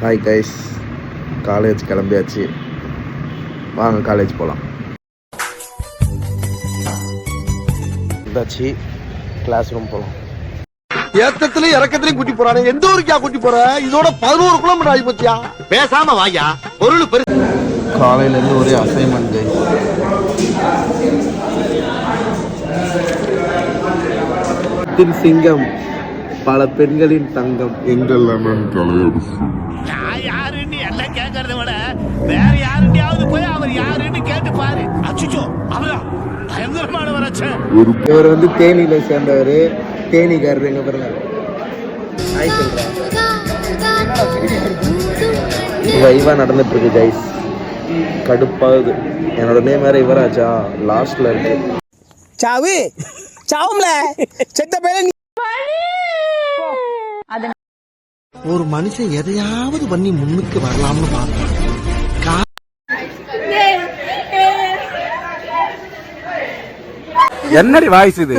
Hi guys, college கிளம்பியாச்சு. வாங்க college போகலாம். இதாச்சு கிளாஸ் ரூம் போகலாம். ஏத்தத்திலயும் இறக்கத்திலயும் கூட்டி போறானே, எந்த ஊருக்கா கூட்டி போற? இதோட 11 கிலோமீட்டர் ஆகி போச்சியா? பேசாம வாயா, பொருள் பெரு. காலையிலேருந்து ஒரே அசைன்மெண்ட் கைஸ். சிங்கம், பல பெண்களின் தங்கம், எங்கள் யாருன்னு எல்லாம் கேட்கறத விட வேற யாருண்டியாவது போய் அவர் யாருன்னு கேட்டு பாரு. அச்சுச்சோ, அவதான் பயங்கரமான வரச்ச. இவர் வந்து தேனியில சேர்ந்தவர், தேனிக்காரர். எங்க பாருங்க, வைவா நடந்துட்டு இருக்கு கைஸ். கடுப்பாகுது. என்னோட நேம் வேற இவராச்சா, லாஸ்ட்ல இருக்கு. சாவு சாவும்ல செத்த பையன். ஒரு மனுஷன் எதையாவது பண்ணி முன்னுக்கு வரலாம்னு பார்த்தா என்னடி வாய்ஸ் இது?